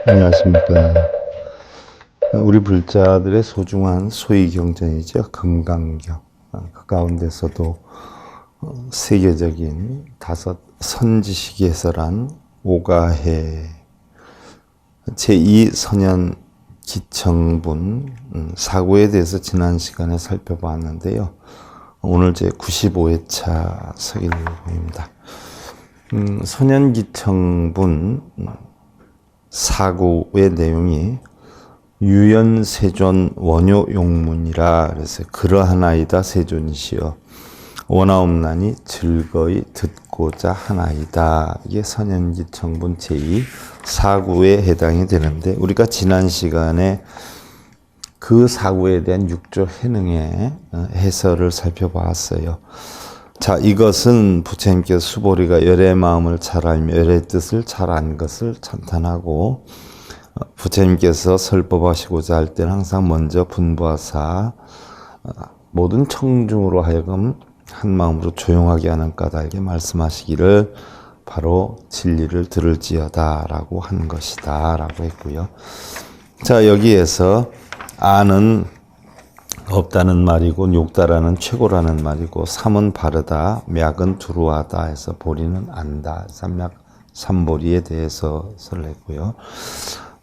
안녕하십니까. 우리 불자들의 소중한 소위경전이죠. 금강경. 그 가운데서도 세계적인 5 선지식에서란 오가해 제2선현 기청분 사구에 대해서 지난 시간에 살펴봤는데요. 오늘 제 95회차 서길보입니다. 선현기청분 사구의 내용이 유연세존 원효용문이라 그래서 그러하나이다 세존이시여 원하옵나니 즐거이 듣고자 하나이다. 이게 선현기청분 제2 사구에 해당이 되는데 우리가 지난 시간에 그 사구에 대한 6조 해능의 해설을 살펴봤어요. 자, 이것은 부처님께서 수보리가 열의 마음을 잘 알며 열의 뜻을 잘 안 것을 찬탄하고 부처님께서 설법하시고자 할 때는 항상 먼저 분부하사 모든 청중으로 하여금 한 마음으로 조용하게 하는 까닭에 말씀하시기를 바로 진리를 들을지어다 라고 한 것이다 라고 했고요. 자, 여기에서 아는 없다는 말이고 욕다라는 최고라는 말이고 삼은 바르다 맥은 두루하다 해서 보리는 안다 삼맥 삼보리에 대해서 설했고요.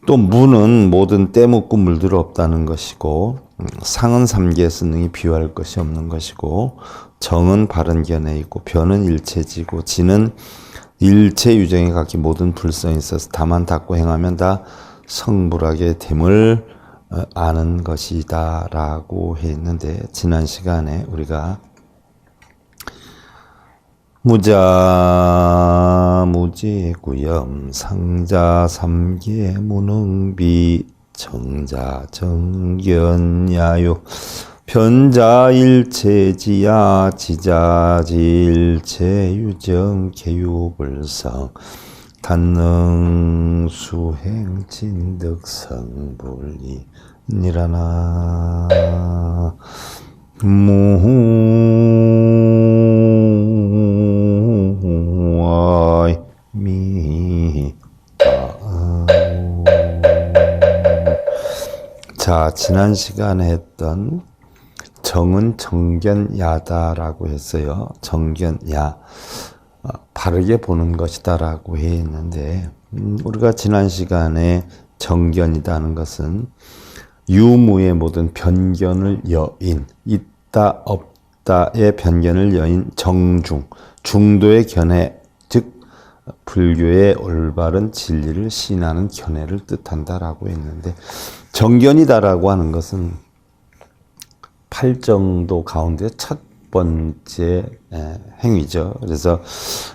또 무는 모든 때묻고 물들 없다는 것이고 상은 삼계에서 능히 비유할 것이 없는 것이고 정은 바른 견해 있고 변은 일체지고 지는 일체 유정에 각기 모든 불성이 있어서 다만 닦고 행하면 다 성불하게 됨을 아는 것이다 라고 했는데 지난 시간에 우리가 무자 무지구염 상자 삼계 무능비 정자 정견야요 변자 일체지야 지자지 일체 유정 개유불성 단능 수행 진득성불리 니라나 무와이 미. 자, 지난 시간에 했던 정은 정견야다라고 했어요. 정견야. 바르게 보는 것이다 라고 했는데 우리가 지난 시간에 정견이라는 것은 유무의 모든 변견을 여인 있다 없다의 변견을 여인 정중 중도의 견해 즉 불교의 올바른 진리를 시인하는 견해를 뜻한다라고 했는데 정견이다라고 하는 것은 팔정도 가운데 첫 번째 행위죠. 그래서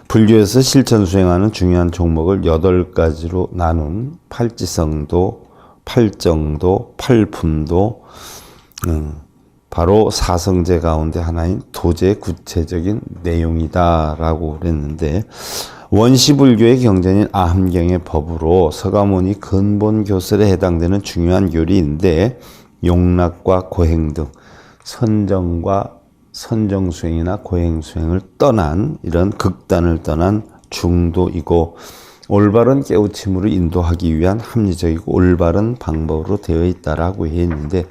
불교에서 실천 수행하는 중요한 종목을 8가지로 나눈 팔지성도, 팔정도, 팔품도 바로 사성제 가운데 하나인 도제의 구체적인 내용이다라고 그랬는데 원시불교의 경전인 아함경의 법으로 서가모니 근본 교설에 해당되는 중요한 교리인데 용락과 고행 등 선정과 선정수행이나 고행수행을 떠난 이런 극단을 떠난 중도이고 올바른 깨우침으로 인도하기 위한 합리적이고 올바른 방법으로 되어 있다라고 했는데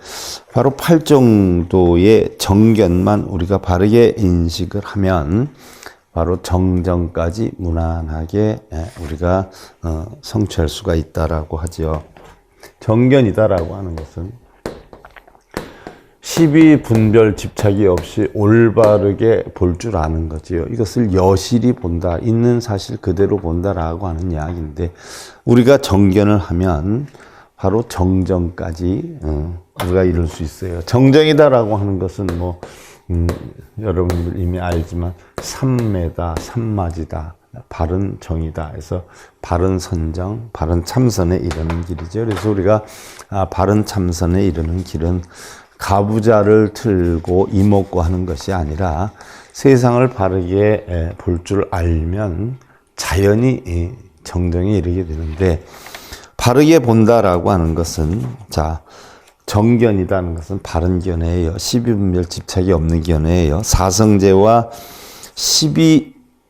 바로 팔정도의 정견만 우리가 바르게 인식을 하면 바로 정정까지 무난하게 우리가 성취할 수가 있다라고 하죠. 정견이다라고 하는 것은 시비 분별 집착이 없이 올바르게 볼 줄 아는 거지요. 이것을 여실히 본다, 있는 사실 그대로 본다라고 하는 이야기인데 우리가 정견을 하면 바로 정정까지 우리가 이룰 수 있어요. 정정이다라고 하는 것은 뭐 여러분들 이미 알지만 삼매다, 삼마지다, 바른 정이다 해서 바른 선정, 바른 참선에 이르는 길이죠. 그래서 우리가 바른 참선에 이르는 길은 가부좌를 틀고 이목고 하는 것이 아니라 세상을 바르게 볼 줄 알면 자연히 정정에 이르게 되는데 바르게 본다라고 하는 것은 자 정견이라는 것은 바른 견해예요. 시비분별 집착이 없는 견해예요. 사성제와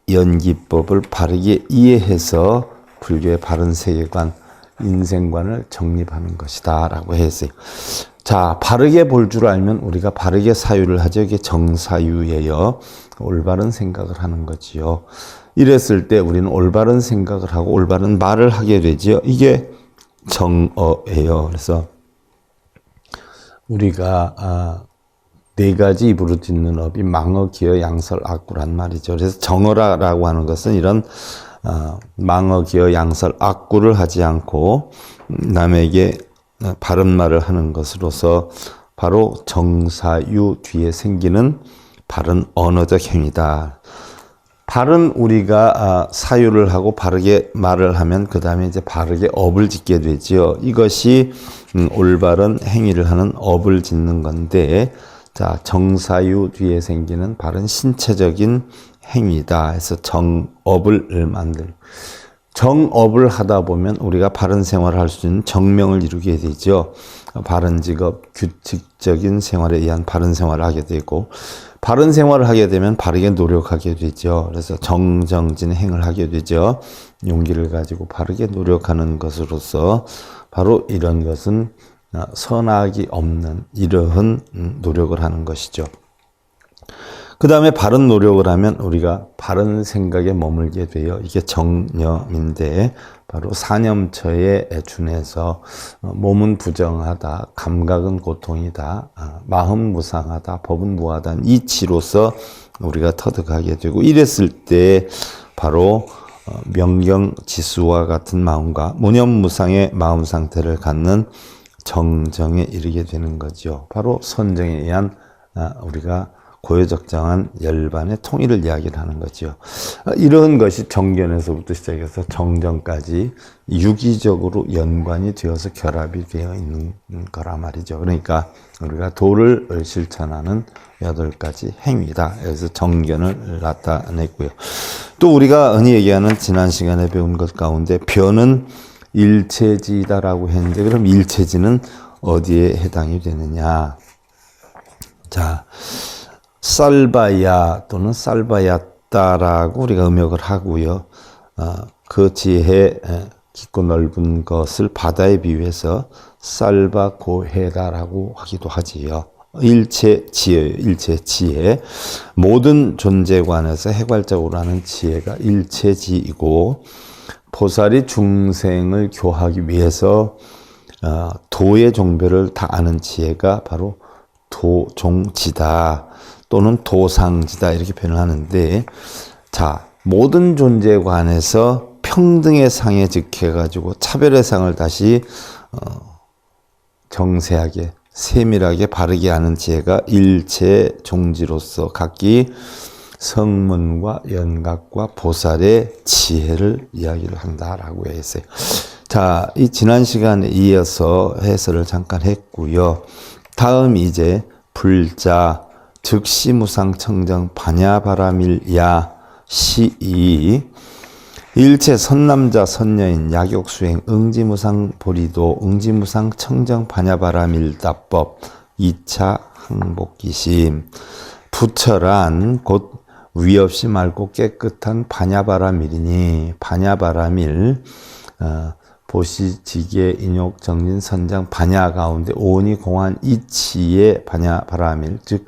시비연기법을 바르게 이해해서 불교의 바른 세계관 인생관을 정립하는 것이다 라고 했어요. 자, 바르게 볼 줄 알면 우리가 바르게 사유를 하죠. 이게 정사유예요. 올바른 생각을 하는 거지요. 이랬을 때 우리는 올바른 생각을 하고 올바른 말을 하게 되지요. 이게 정어예요. 그래서 우리가 네 가지 입으로 짓는 업이 망어, 기어, 양설, 악구란 말이죠. 그래서 정어라고 하는 것은 이런 망어, 기어, 양설, 악구를 하지 않고 남에게 바른 말을 하는 것으로서 바로 정사유 뒤에 생기는 바른 언어적 행위다. 바른 우리가 사유를 하고 바르게 말을 하면 그 다음에 이제 바르게 업을 짓게 되지요. 이것이 올바른 행위를 하는 업을 짓는 건데, 자, 정사유 뒤에 생기는 바른 신체적인 행위다 해서 정업을 만들. 정업을 하다 보면 우리가 바른 생활을 할 수 있는 정명을 이루게 되죠. 바른 직업, 규칙적인 생활에 의한 바른 생활을 하게 되고, 바른 생활을 하게 되면 바르게 노력하게 되죠. 그래서 정정진 행을 하게 되죠. 용기를 가지고 바르게 노력하는 것으로서 바로 이런 것은 선악이 없는 이러한 노력을 하는 것이죠. 그 다음에 바른 노력을 하면 우리가 바른 생각에 머물게 돼요. 이게 정념인데 바로 사념처에 준해서 몸은 부정하다, 감각은 고통이다, 마음 무상하다, 법은 무하다는 이치로서 우리가 터득하게 되고, 이랬을 때 바로 명경지수와 같은 마음과 무념무상의 마음 상태를 갖는 정정에 이르게 되는 거죠. 바로 선정에 의한 우리가 고요적정한 열반의 통일을 이야기를 하는 거죠. 이런 것이 정견에서부터 시작해서 정정까지 유기적으로 연관이 되어서 결합이 되어 있는 거라 말이죠. 그러니까 우리가 도를 실천하는 8가지 행위다. 그래서 정견을 나타냈고요. 또 우리가 흔히 얘기하는 지난 시간에 배운 것 가운데 변은 일체지다라고 했는데, 그럼 일체지는 어디에 해당이 되느냐? 자, 쌀바야 또는 쌀바야따라고 우리가 음역을 하고요. 그 지혜 깊고 넓은 것을 바다에 비유해서 쌀바고해다라고 하기도 하지요. 일체지혜예요. 일체지혜. 모든 존재관에서 해괄적으로 하는 지혜가 일체지이고, 보살이 중생을 교하기 위해서 도의 종별을 다 아는 지혜가 바로 도종지다 또는 도상지다 이렇게 표현을 하는데, 자, 모든 존재에 관해서 평등의 상에 직해가지고 차별의 상을 다시 정세하게 세밀하게 바르게 아는 지혜가 일체 종지로서 각기 성문과 연각과 보살의 지혜를 이야기를 한다라고 했어요. 자, 이 지난 시간에 이어서 해설을 잠깐 했고요. 다음 이제 불자 즉시무상청정 반야바라밀야 시이 일체 선남자 선여인 약욕수행 응지무상 보리도 응지무상 청정 반야바라밀다법 2차 항복기심 부처란 곧 위없이 맑고 깨끗한 반야바라밀이니, 반야바라밀 보시지계 인욕 정진 선장 반야 가운데 오온이 공한 이치의 반야바라밀, 즉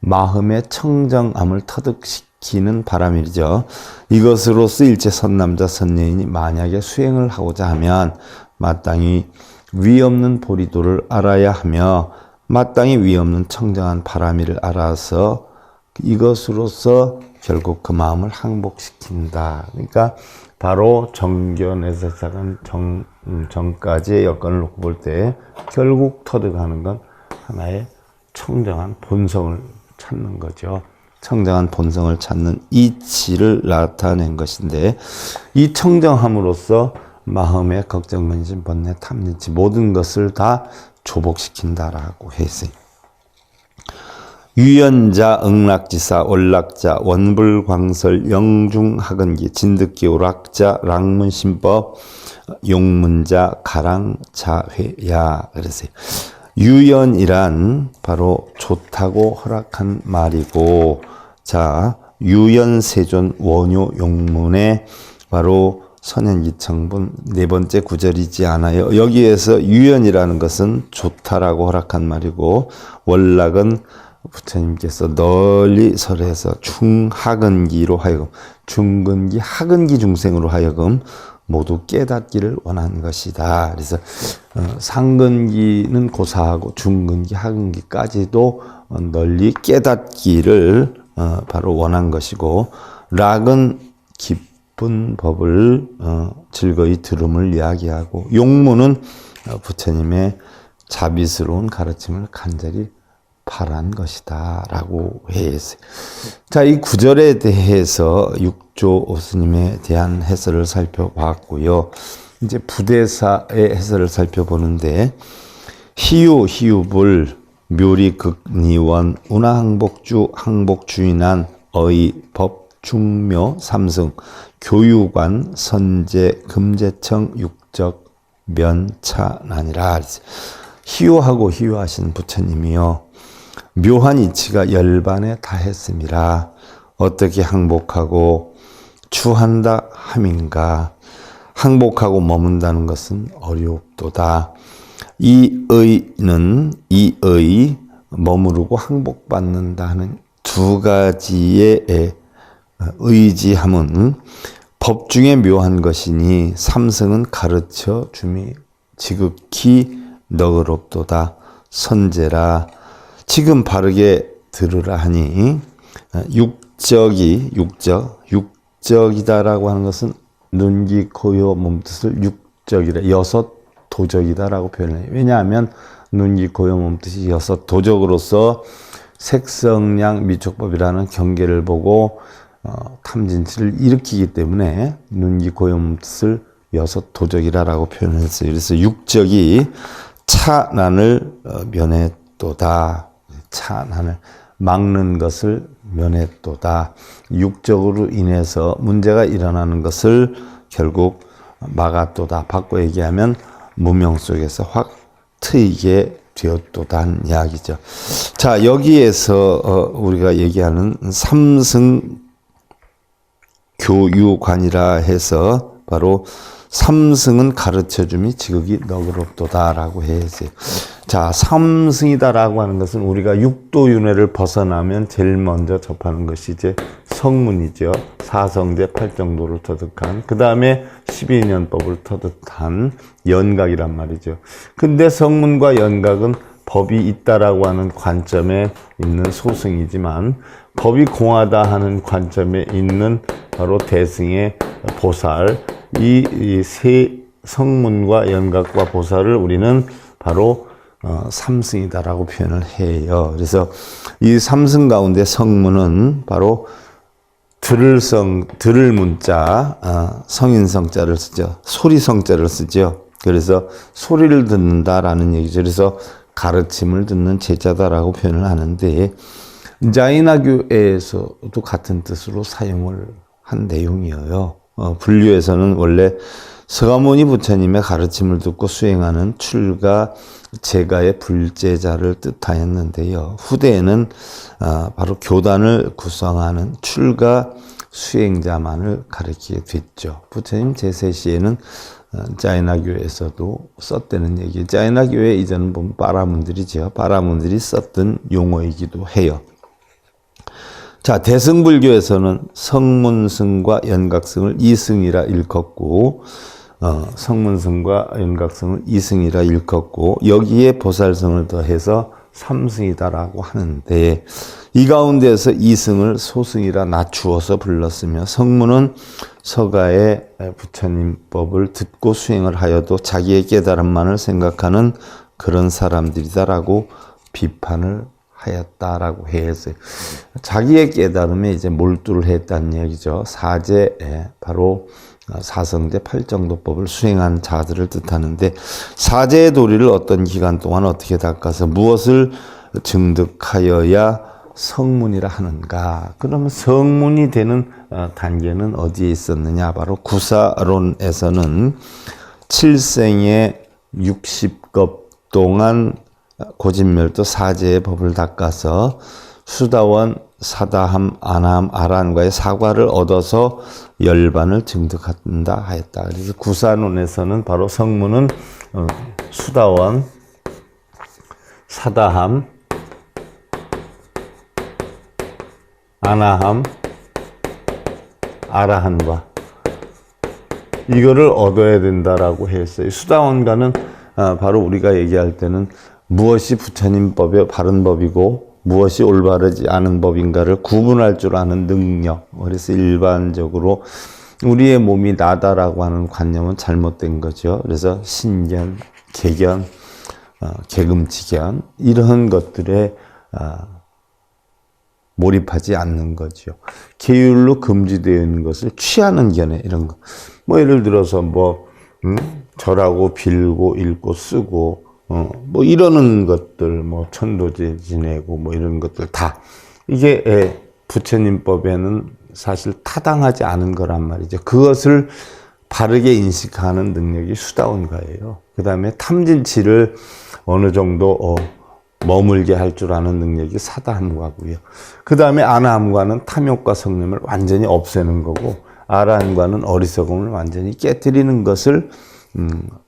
마음의 청정함을 터득시키는 바라밀이죠. 이것으로서 일체 선남자 선여인이 만약에 수행을 하고자 하면 마땅히 위없는 보리도를 알아야 하며, 마땅히 위없는 청정한 바라밀을 알아서 이것으로서 결국 그 마음을 항복시킨다. 그러니까 바로 정견에서 시작한 정까지의 여건을 놓고 볼 때 결국 터득하는 건 하나의 청정한 본성을 찾는 거죠. 청정한 본성을 찾는 이치를 나타낸 것인데, 이 청정함으로써 마음의 걱정, 근심, 번뇌, 탐진치 모든 것을 다 조복시킨다라고 했어요. 유연자, 응락지사, 월락자, 원불광설, 영중학은기, 진득기, 오락자, 락문신법, 용문자, 가랑자회야. 그랬어요. 유연이란 바로 좋다고 허락한 말이고, 자, 유연세존 원효 용문에 바로 선현기청분 네 번째 구절이지 않아요. 여기에서 유연이라는 것은 좋다라고 허락한 말이고, 월락은 부처님께서 널리 설해서 중하근기로 하여금, 중근기, 하근기 중생으로 하여금 모두 깨닫기를 원한 것이다. 그래서 상근기는 고사하고 중근기, 하근기까지도 널리 깨닫기를 바로 원한 것이고, 락은 기쁜 법을 즐거이 들음을 이야기하고, 용무는 부처님의 자비스러운 가르침을 간절히 바란 것이다 라고 했어요. 자, 이 구절에 대해서 육조 스님에 대한 해설을 살펴봤고요. 이제 부대사의 해설을 살펴보는데, 희유불 묘리극니원 운하항복주 항복주인한 어의 법 중묘 삼승 교유관 선제 금제청 육적 면차나니라. 희유하고 희유하신 부처님이요, 묘한 이치가 열반에 다했음이라. 어떻게 항복하고 추한다 함인가. 항복하고 머문다는 것은 어렵도다. 이의 머무르고 항복받는다 하는 두 가지의 의지함은 법 중에 묘한 것이니 삼승은 가르쳐 줌이 지극히 너그럽도다. 선제라. 지금 바르게 들으라 하니, 육적이다라고 하는 것은 눈, 귀, 코, 혀, 몸뜻을 육적이라, 여섯 도적이다라고 표현해요. 왜냐하면 눈, 귀, 코, 혀, 몸뜻이 여섯 도적으로서 색성량 미촉법이라는 경계를 보고 탐진치를 일으키기 때문에 눈, 귀, 코, 혀, 몸뜻을 여섯 도적이라고 표현했어요. 그래서 육적이 차난을 면했도다. 차난을 막는 것을 면했도다. 육적으로 인해서 문제가 일어나는 것을 결국 막았도다. 바꿔 얘기하면 무명 속에서 확 트이게 되었도다는 이야기죠. 자, 여기에서 우리가 얘기하는 삼승 교유관이라 해서 바로 삼승은 가르쳐줌이 지극히 너그럽도다라고 해야지. 자, 삼승이다라고 하는 것은 우리가 육도윤회를 벗어나면 제일 먼저 접하는 것이 이제 성문이죠. 사성제 팔정도를 터득한, 그 다음에 12년법을 터득한 연각이란 말이죠. 근데 성문과 연각은 법이 있다라고 하는 관점에 있는 소승이지만, 법이 공하다 하는 관점에 있는 바로 대승의 보살, 이 세 성문과 연각과 보살을 우리는 바로 삼승이다라고 표현을 해요. 그래서 이 삼승 가운데 성문은 바로 들을 문자, 성인성자를 쓰죠. 소리성자를 쓰죠. 그래서 소리를 듣는다라는 얘기죠. 그래서 가르침을 듣는 제자다라고 표현을 하는데, 자이나교에서도 같은 뜻으로 사용을 한 내용이에요. 불교에서는 원래 서가모니 부처님의 가르침을 듣고 수행하는 출가 제가의 불제자를 뜻하였는데요. 후대에는 바로 교단을 구성하는 출가 수행자만을 가리키게 됐죠. 부처님 제세 시에는 자이나교에서도 썼다는 얘기. 자이나교에 이전은 보면 바라문들이죠. 바라문들이 썼던 용어이기도 해요. 자, 대승불교에서는 성문승과 연각승을 이승이라 일컫고, 성문승과 연각승을 이승이라 일컫고, 여기에 보살승을 더해서 삼승이다라고 하는데, 이 가운데서 이승을 소승이라 낮추어서 불렀으며, 성문은 서가의 부처님법을 듣고 수행을 하여도 자기의 깨달음만을 생각하는 그런 사람들이다라고 비판을 하였다라고 해서, 자기의 깨달음에 이제 몰두를 했다는 얘기죠. 사제, 바로 사성제 팔정도법을 수행한 자들을 뜻하는데, 사제의 도리를 어떤 기간 동안 어떻게 닦아서 무엇을 증득하여야 성문이라 하는가? 그러면 성문이 되는 단계는 어디에 있었느냐? 바로 구사론에서는 7생의 60겁 동안 고진멸도 사제의 법을 닦아서 수다원, 사다함, 안함, 아란과의 사과를 얻어서 열반을 증득한다 하였다. 그래서 구사론에서는 바로 성문은 수다원, 사다함, 아나함, 아라함과 이거를 얻어야 된다라고 했어요. 수다원가는 바로 우리가 얘기할 때는 무엇이 부처님 법의 바른 법이고 무엇이 올바르지 않은 법인가를 구분할 줄 아는 능력. 그래서 일반적으로 우리의 몸이 나다라고 하는 관념은 잘못된 거죠. 그래서 신견, 개견, 개금치견 이런 것들에 몰입하지 않는 거죠. 계율로 금지되어 있는 것을 취하는 견해 이런 거. 뭐 예를 들어서 절하고 빌고 읽고 쓰고 뭐 이러는 것들 뭐 천도제 지내고 뭐 이런 것들 다 이게 부처님 법에는 사실 타당하지 않은 거란 말이죠. 그것을 바르게 인식하는 능력이 수다원가예요. 그 다음에 탐진치를 어느 정도 머물게 할 줄 아는 능력이 사다함과고요. 그 다음에 아나함과는 탐욕과 성냄을 완전히 없애는 거고 아라함과는 어리석음을 완전히 깨뜨리는 것을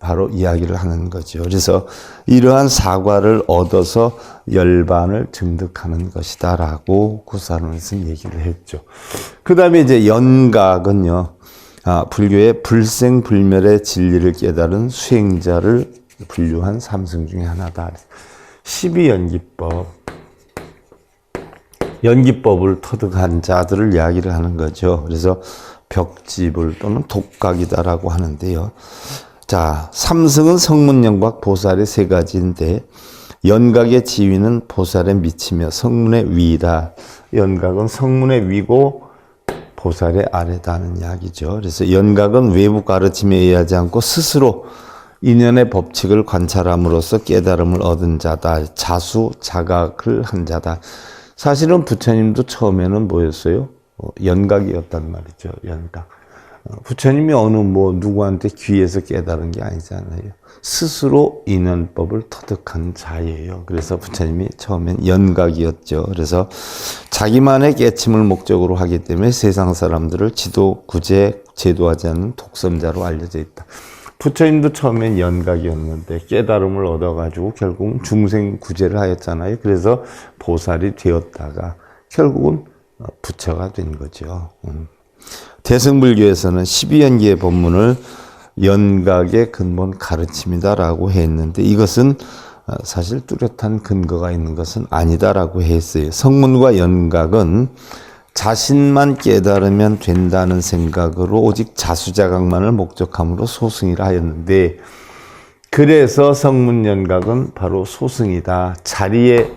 바로 이야기를 하는 거죠. 그래서 이러한 사과를 얻어서 열반을 증득하는 것이다 라고 구사론에서 얘기를 했죠. 그 다음에 이제 연각은요, 불교의 불생불멸의 진리를 깨달은 수행자를 분류한 삼승 중에 하나다. 12연기법, 연기법을 터득한 자들을 이야기를 하는 거죠. 그래서 벽지불 또는 독각이다라고 하는데요. 자, 삼승은 성문연각 보살의 세 가지인데 연각의 지위는 보살에 미치며 성문의 위이다. 연각은 성문의 위고 보살의 아래다는 이야기죠. 그래서 연각은 외부 가르침에 의하지 않고 스스로 인연의 법칙을 관찰함으로써 깨달음을 얻은 자다. 자수, 자각을 한 자다. 사실은 부처님도 처음에는 뭐였어요? 연각이었단 말이죠. 연각. 부처님이 어느 누구한테 귀에서 깨달은 게 아니잖아요. 스스로 인연법을 터득한 자예요. 그래서 부처님이 처음엔 연각이었죠. 그래서 자기만의 깨침을 목적으로 하기 때문에 세상 사람들을 지도, 구제, 제도하지 않는 독선자로 알려져 있다. 부처님도 처음엔 연각이었는데 깨달음을 얻어가지고 결국은 중생 구제를 하였잖아요. 그래서 보살이 되었다가 결국은 부처가 된 거죠. 대승불교에서는 12연기의 법문을 연각의 근본 가르침이다라고 했는데 이것은 사실 뚜렷한 근거가 있는 것은 아니다라고 했어요. 성문과 연각은 자신만 깨달으면 된다는 생각으로 오직 자수자각만을 목적함으로 소승이라 하였는데 그래서 성문연각은 바로 소승이다. 자리에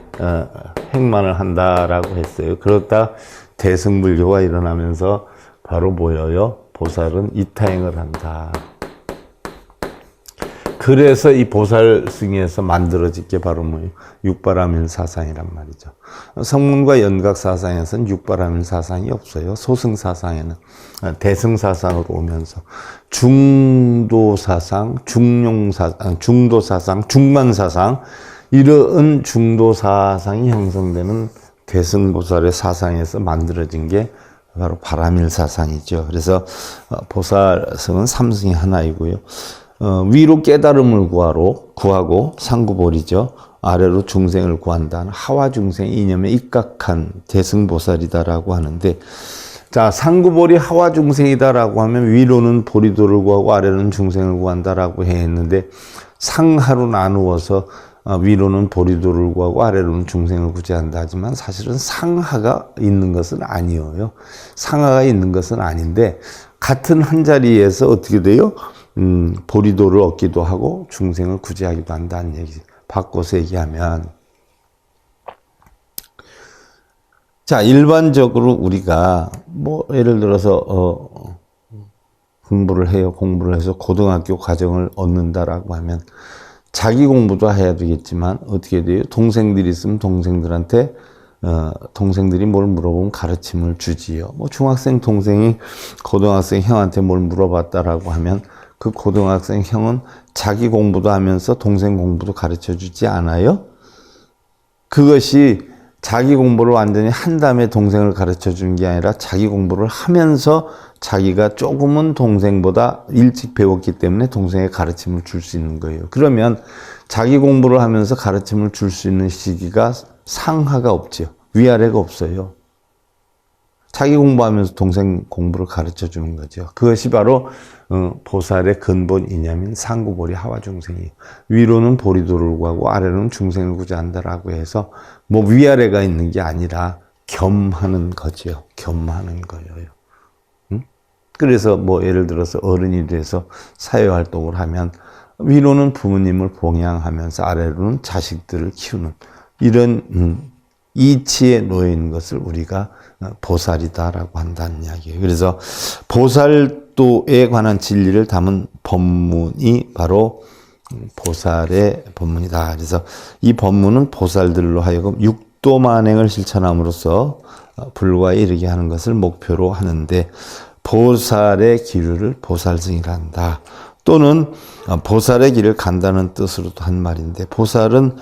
행만을 한다라고 했어요. 그렇다 대승불교가 일어나면서 바로 뭐예요? 보살은 이타행을 한다. 그래서 이 보살승에서 만들어진 게 바로 뭐예요? 육바라밀 사상이란 말이죠. 성문과 연각 사상에서는 육바라밀 사상이 없어요. 소승 사상에는. 대승 사상으로 오면서 중도 사상, 중도 사상, 중만 사상 이런 중도 사상이 형성되는 대승보살의 사상에서 만들어진 게 바로 바라밀 사상이죠. 그래서 보살승은 삼승이 하나이고요. 위로 깨달음을 구하고 상구보리죠. 아래로 중생을 구한다는 하와 중생 이념에 입각한 대승보살이다라고 하는데 자, 상구보리 하와 중생이다라고 하면 위로는 보리도를 구하고 아래로는 중생을 구한다라고 했는데 상하로 나누어서 위로는 보리도를 구하고 아래로는 중생을 구제한다 하지만 사실은 상하가 있는 것은 아니에요. 상하가 있는 것은 아닌데 같은 한 자리에서 어떻게 돼요? 보리도를 얻기도 하고 중생을 구제하기도 한다는 얘기. 바꿔서 얘기하면 자, 일반적으로 우리가 예를 들어서 공부를 해서 고등학교 과정을 얻는다라고 하면 자기 공부도 해야 되겠지만 어떻게 돼요? 동생들이 있으면 동생들한테 동생들이 뭘 물어보면 가르침을 주지요. 중학생 동생이 고등학생 형한테 뭘 물어봤다라고 하면 그 고등학생 형은 자기 공부도 하면서 동생 공부도 가르쳐 주지 않아요? 그것이 자기 공부를 완전히 한 다음에 동생을 가르쳐 주는 게 아니라 자기 공부를 하면서 자기가 조금은 동생보다 일찍 배웠기 때문에 동생의 가르침을 줄 수 있는 거예요. 그러면 자기 공부를 하면서 가르침을 줄 수 있는 시기가 상하가 없지요. 위아래가 없어요. 자기 공부하면서 동생 공부를 가르쳐 주는 거죠. 그것이 바로 보살의 근본 이념인 상구보리 하와중생이에요. 위로는 보리도를 구하고 아래로는 중생을 구제한다라고 해서 뭐 위아래가 있는 게 아니라 겸하는 거죠. 겸하는 거예요. 그래서 뭐 예를 들어서 어른이 돼서 사회활동을 하면 위로는 부모님을 봉양하면서 아래로는 자식들을 키우는 이런 이치에 놓여 있는 것을 우리가 보살이다라고 한다는 이야기예요. 그래서 보살도에 관한 진리를 담은 법문이 바로 보살의 법문이다. 그래서 이 법문은 보살들로 하여금 육도만행을 실천함으로써 불과에 이르게 하는 것을 목표로 하는데 보살의 기류를 보살승이라 한다. 또는 보살의 길을 간다는 뜻으로도 한 말인데 보살은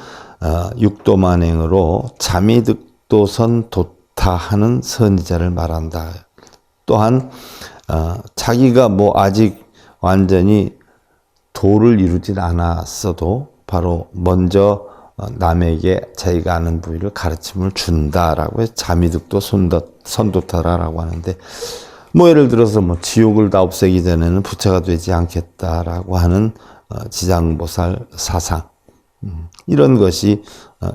육도만행으로 자미득도선 도타하는 선지자를 말한다. 또한 자기가 뭐 아직 완전히 도를 이루진 않았어도 바로 먼저 남에게 자기가 아는 부위를 가르침을 준다라고 해서 자미득도 선도타라고 하는데 뭐 예를 들어서 뭐 지옥을 다 없애기 전에는 부처가 되지 않겠다라고 하는 지장보살 사상 이런 것이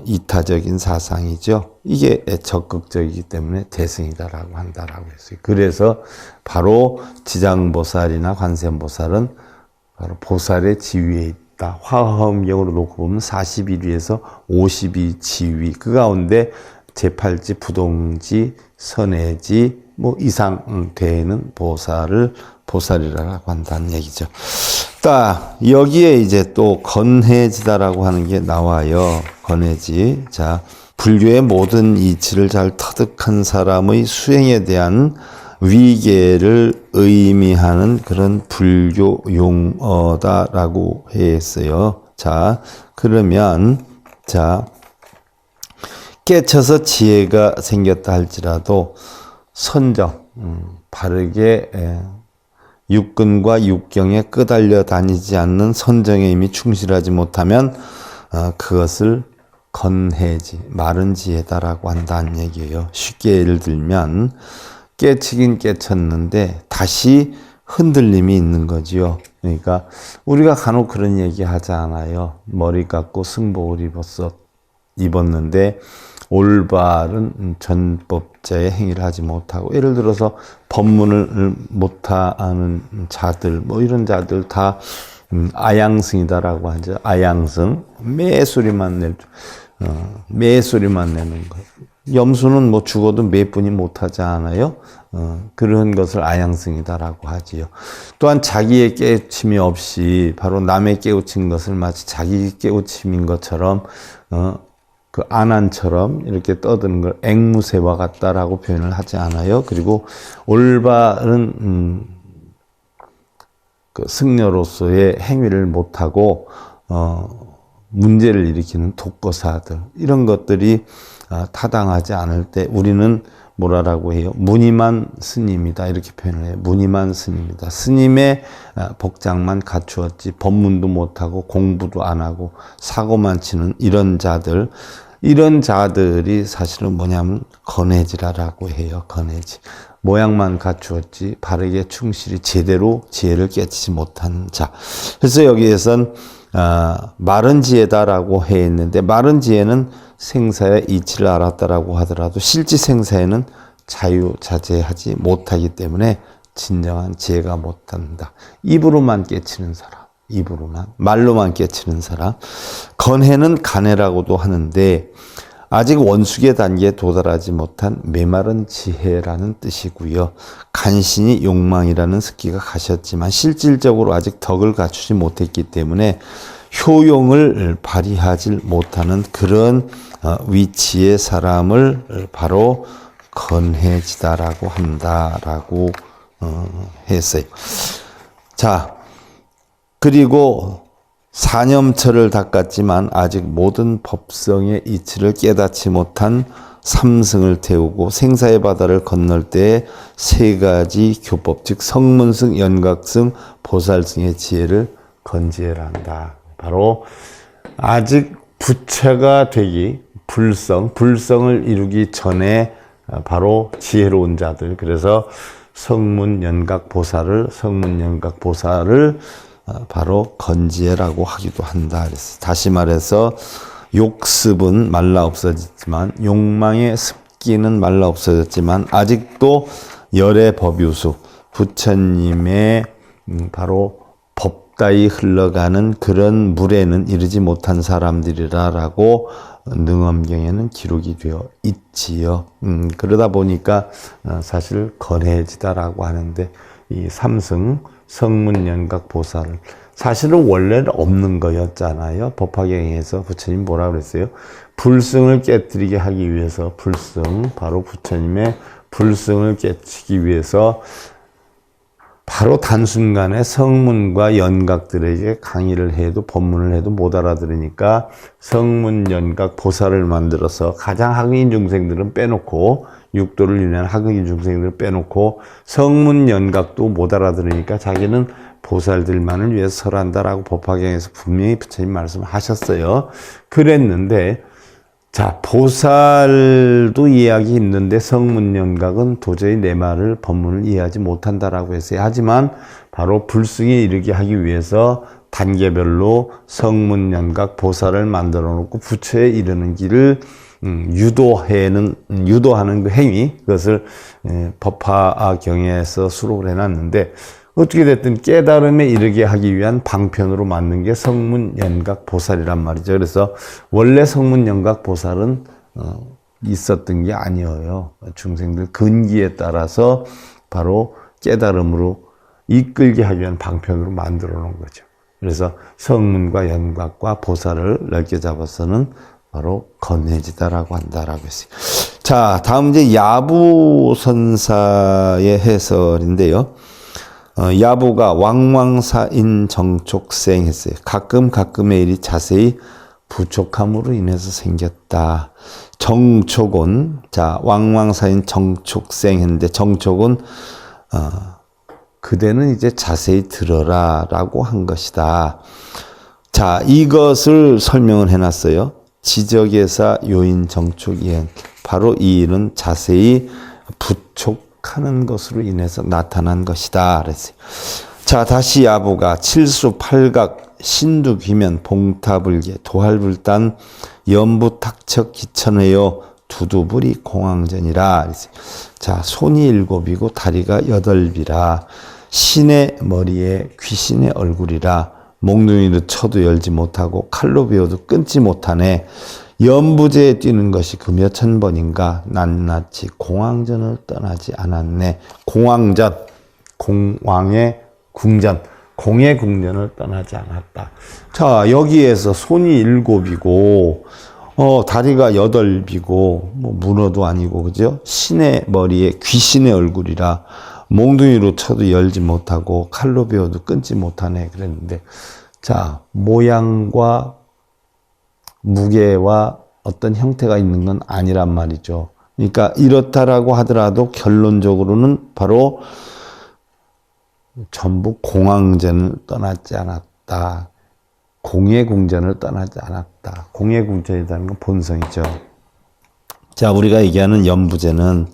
이타적인 사상이죠. 이게 적극적이기 때문에 대승이다라고 한다라고 했어요. 그래서 바로 지장보살이나 관세음보살은 바로 보살의 지위에 있다. 화엄경으로 놓고 보면 41위에서 52지위 그 가운데 제8지, 부동지, 선해지 뭐 이상 되는 보살을 보살이라고 한다는 얘기죠. 여기에 이제 또 건해지다라고 하는 게 나와요. 건해지. 자, 불교의 모든 이치를 잘 터득한 사람의 수행에 대한 위계를 의미하는 그런 불교 용어다라고 했어요. 자, 그러면 깨쳐서 지혜가 생겼다 할지라도 선정, 바르게 육근과 육경에 끄달려 다니지 않는 선정에 이미 충실하지 못하면 그것을 건해지, 마른 지혜다라고 한다는 얘기예요. 쉽게 예를 들면 깨치긴 깨쳤는데 다시 흔들림이 있는 거지요. 그러니까 우리가 간혹 그런 얘기 하지 않아요. 머리 깎고 승복을 입었는데 올바른 전법자의 행위를 하지 못하고 예를 들어서 법문을 못하는 자들 뭐 이런 자들 다 아양승이다라고 하죠. 아양승 매소리만 내는 거. 염수는 뭐 죽어도 몇 분이 못하지 않아요. 그런 것을 아양승이다라고 하지요. 또한 자기의 깨우침이 없이 바로 남의 깨우친 것을 마치 자기 깨우침인 것처럼 그 안한처럼 이렇게 떠드는 걸 앵무새와 같다라고 표현을 하지 않아요. 그리고 올바른 그 승려로서의 행위를 못하고 문제를 일으키는 독거사들 이런 것들이 타당하지 않을 때 우리는 뭐라고 해요? 무늬만 스님이다 이렇게 표현을 해요. 무늬만 스님이다. 스님의 복장만 갖추었지 법문도 못하고 공부도 안 하고 사고만 치는 이런 자들이 사실은 뭐냐면 건해지라라고 해요. 건해지. 모양만 갖추었지 바르게 충실히 제대로 지혜를 깨치지 못한 자. 그래서 여기에선 마른 지혜다라고 해 있는데 마른 지혜는 생사의 이치를 알았다라고 하더라도 실제 생사에는 자유자재하지 못하기 때문에 진정한 지혜가 못한다. 입으로만 깨치는 사람, 말로만 깨치는 사람. 건해는 간해라고도 하는데 아직 원숙의 단계에 도달하지 못한 메마른 지혜라는 뜻이고요. 간신히 욕망이라는 습기가 가셨지만 실질적으로 아직 덕을 갖추지 못했기 때문에 효용을 발휘하지 못하는 그런 위치의 사람을 바로 건해지다라고 한다라고 했어요. 자, 그리고 사념처를 닦았지만 아직 모든 법성의 이치를 깨닫지 못한 삼승을 태우고 생사의 바다를 건널 때에 세 가지 교법, 즉 성문승, 연각승, 보살승의 지혜를 건지해라 한다. 바로 아직 부처가 되기, 불성을 이루기 전에 바로 지혜로운 자들, 그래서 성문연각 보살을 바로 건지해라고 하기도 한다. 그래서 다시 말해서 욕습은 말라 없어졌지만, 욕망의 습기는 말라 없어졌지만 아직도 열의 법유수, 부처님의 바로 법다이 흘러가는 그런 물에는 이르지 못한 사람들이라라고 능엄경에는 기록이 되어 있지요. 그러다 보니까 사실 건해지다라고 하는데, 이 삼승 성문연각 보살을 사실은 원래는 없는 거였잖아요. 법화경에서 부처님 뭐라 그랬어요? 불승을 깨뜨리게 하기 위해서, 바로 부처님의 불승을 깨치기 위해서 바로 단순간에 성문과 연각들에게 강의를 해도, 법문을 해도 못 알아들으니까 성문연각 보살을 만들어서 가장 하급인 중생들은 빼놓고, 육도를 유리한 하급인 중생들을 빼놓고 성문연각도 못 알아들으니까 자기는 보살들만을 위해서 설한다라고 법화경에서 분명히 부처님 말씀하셨어요. 그랬는데, 자, 보살도 이해하기 힘든데 성문연각은 도저히 내 말을, 법문을 이해하지 못한다라고 했어요. 하지만 바로 불승에 이르게 하기 위해서 단계별로 성문연각 보살을 만들어 놓고 부처에 이르는 길을 유도하는 그 행위, 그것을 법화경에서 수록을 해놨는데, 어떻게 됐든 깨달음에 이르게 하기 위한 방편으로 만든 게 성문연각 보살이란 말이죠. 그래서 원래 성문연각 보살은 있었던 게 아니에요. 중생들 근기에 따라서 바로 깨달음으로 이끌게 하기 위한 방편으로 만들어 놓은 거죠. 그래서 성문과 연각과 보살을 넓게 잡아서는 바로 건해지다라고 한다라고 했어요. 자, 다음 이제 야부선사의 해설인데요. 야부가 왕왕사인 정촉생 했어요. 가끔의 일이 자세히 부족함으로 인해서 생겼다. 정촉은, 자, 왕왕사인 정촉생 했는데, 정촉은 그대는 이제 자세히 들어라 라고 한 것이다. 자, 이것을 설명을 해놨어요. 지적예사 요인 정촉이행. 바로 이 일은 자세히 부촉하는 것으로 인해서 나타난 것이다. 그랬어요. 자, 다시 야부가 칠수팔각 신두귀면 봉타불계 도할불단 연부탁척 기천회요 두두불이 공황전이라. 그랬어요. 자, 손이 일곱이고 다리가 여덟이라. 신의 머리에 귀신의 얼굴이라. 몽둥이로 쳐도 열지 못하고 칼로 베어도 끊지 못하네. 연부제에 뛰는 것이 그 몇천 번인가 낱낱이 공황전을 떠나지 않았네. 공황전, 공황의 궁전, 공의 궁전을 떠나지 않았다. 자, 여기에서 손이 일곱이고 다리가 여덟이고 뭐 문어도 아니고, 그죠? 신의 머리에 귀신의 얼굴이라. 몽둥이로 쳐도 열지 못하고 칼로 베어도 끊지 못하네 그랬는데, 자, 모양과 무게와 어떤 형태가 있는 건 아니란 말이죠. 그러니까 이렇다라고 하더라도 결론적으로는 바로 전부 공황전을 떠나지 않았다. 공의 궁전을 떠나지 않았다. 공의 궁전이라는 건 본성이죠. 자, 우리가 얘기하는 연부제는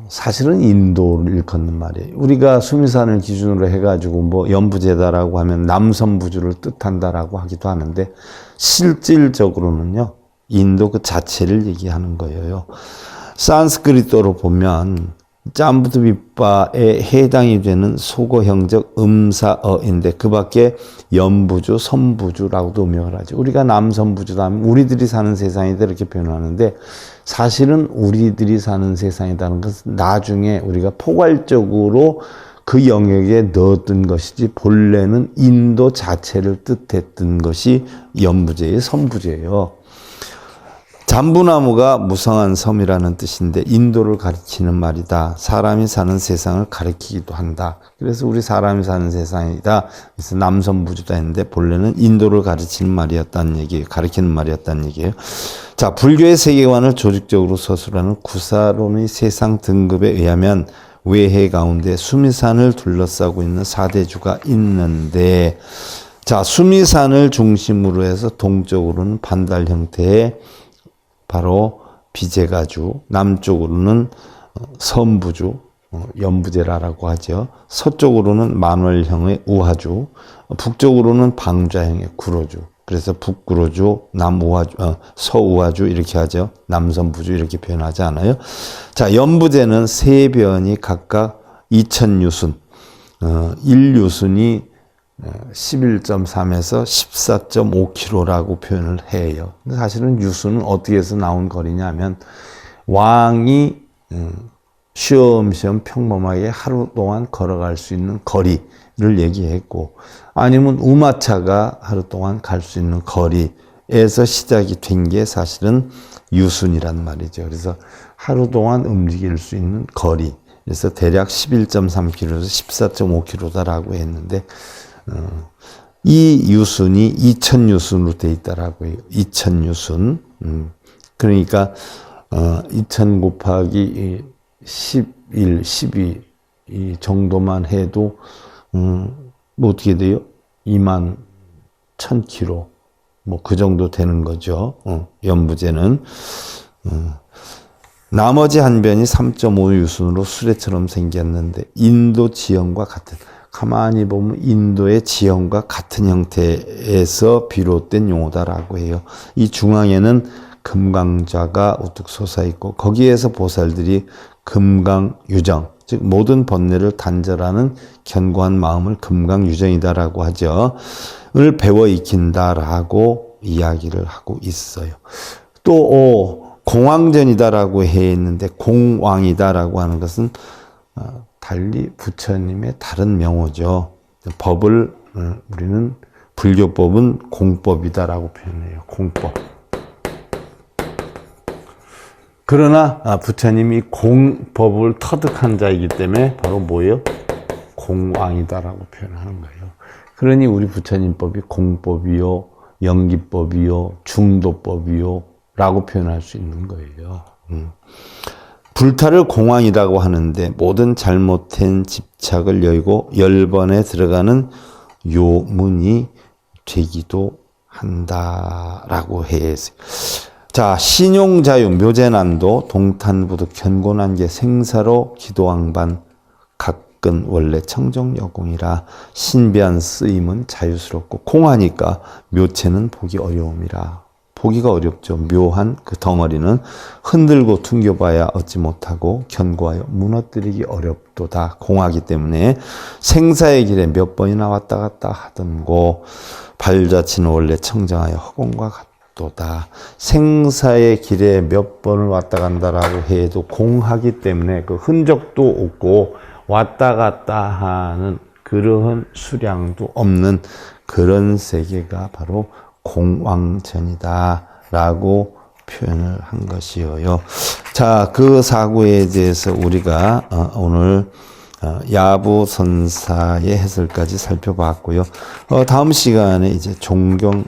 사실은 인도를 일컫는 말이에요. 우리가 수미산을 기준으로 해가지고 뭐 연부제다라고 하면 남선부주를 뜻한다라고 하기도 하는데, 실질적으로는요, 인도 그 자체를 얘기하는 거예요. 산스크리트어로 보면 짬부드비빠에 해당이 되는 소거형적 음사어인데, 그 밖에 연부주, 선부주라고도 음역을 하죠. 우리가 남선부주다 하면 우리들이 사는 세상이다 이렇게 표현하는데, 사실은 우리들이 사는 세상이라는 것은 나중에 우리가 포괄적으로 그 영역에 넣었던 것이지, 본래는 인도 자체를 뜻했던 것이 연부제의 선부제예요. 자, 잠부나무가 무성한 섬이라는 뜻인데 인도를 가리키는 말이다. 사람이 사는 세상을 가리키기도 한다. 그래서 우리 사람이 사는 세상이다. 그래서 남섬부주다 했는데 본래는 인도를 가리키는 말이었다는 얘기예요. 가리키는 말이었다는 얘기예요. 자, 불교의 세계관을 조직적으로 서술하는 구사론의 세상 등급에 의하면 외해 가운데 수미산을 둘러싸고 있는 사대주가 있는데, 자, 수미산을 중심으로 해서 동쪽으로는 반달 형태의 바로 비제가주, 남쪽으로는 섬부주, 연부제라라고 하죠. 서쪽으로는 만월형의 우하주, 북쪽으로는 방좌형의 구로주. 그래서 북구로주, 남우하주, 서우하주 이렇게 하죠. 남섬부주 이렇게 표현하지 않아요. 자, 연부제는 세 변이 각각 2000유순, 1유순이 11.3에서 14.5km라고 표현을 해요. 사실은 유수는 어떻게 해서 나온 거리냐면 왕이 쉬엄쉬엄 평범하게 하루 동안 걸어갈 수 있는 거리를 얘기했고, 아니면 우마차가 하루 동안 갈 수 있는 거리에서 시작이 된 게 사실은 유순이란 말이죠. 그래서 하루 동안 움직일 수 있는 거리. 그래서 대략 11.3km에서 14.5km다라고 했는데, 이 유순이 2000유순으로 돼 있다라고 해요. 2000유순. 그러니까 2000 곱하기 11, 12 이 정도만 해도 뭐 어떻게 돼요? 21,000km 뭐 그 정도 되는 거죠. 연부제는. 나머지 한 변이 3.5유순으로 수레처럼 생겼는데 인도 지형과 같은, 가만히 보면 인도의 지형과 같은 형태에서 비롯된 용어다라고 해요. 이 중앙에는 금강좌가 우뚝 솟아있고 거기에서 보살들이 금강유정, 즉 모든 번뇌를 단절하는 견고한 마음을 금강유정이다라고 하죠. 을 배워 익힌다라고 이야기를 하고 있어요. 또 공왕전이다라고 했는데 공왕이다라고 하는 것은 달리 부처님의 다른 명호죠. 법을 우리는 불교법은 공법이다라고 표현해요. 공법. 그러나 부처님이 공법을 터득한 자이기 때문에 바로 뭐예요? 공왕이다라고 표현하는 거예요. 그러니 우리 부처님법이 공법이요, 연기법이요, 중도법이요 라고 표현할 수 있는 거예요. 불타를 공왕이라고 하는데 모든 잘못된 집착을 열고 열번에 들어가는 요문이 되기도 한다라고 해요. 자, 신용자유 묘제난도 동탄부득 견곤한게 생사로 기도왕반 각근 원래 청정여공이라 신비한 쓰임은 자유스럽고 공하니까 묘체는 보기 어려움이라. 보기가 어렵죠. 묘한 그 덩어리는 흔들고 퉁겨봐야 얻지 못하고 견고하여 무너뜨리기 어렵도다. 공하기 때문에 생사의 길에 몇 번이나 왔다 갔다 하던고 발자취는 원래 청정하여 허공과 같도다. 생사의 길에 몇 번을 왔다 간다라고 해도 공하기 때문에 그 흔적도 없고 왔다 갔다 하는 그러한 수량도 없는 그런 세계가 바로 공왕전이다 라고 표현을 한 것이에요. 자, 그 사구에 대해서 우리가 오늘 야부선사의 해설까지 살펴봤고요. 다음 시간에 이제 종경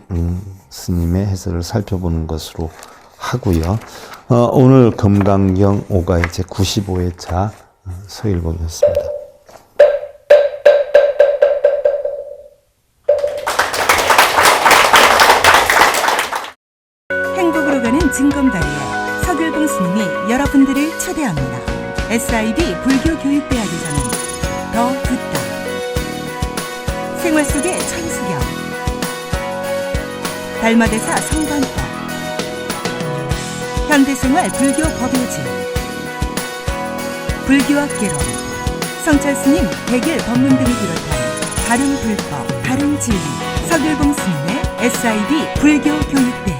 스님의 해설을 살펴보는 것으로 하고요. 오늘 금강경 5가 이제 95회차 서일봉이었습니다. 증검다리에 서길봉 스님이 여러분들을 초대합니다. SIB 불교교육대학에서는 더 듣다, 생활 속의 천수경, 달마대사 성관법, 현대생활 불교 법요지, 불교학개론, 성철스님 백일 법문 등을 비롯한 다른 불법, 다른 진리, 서길봉 스님의 SIB 불교교육대학.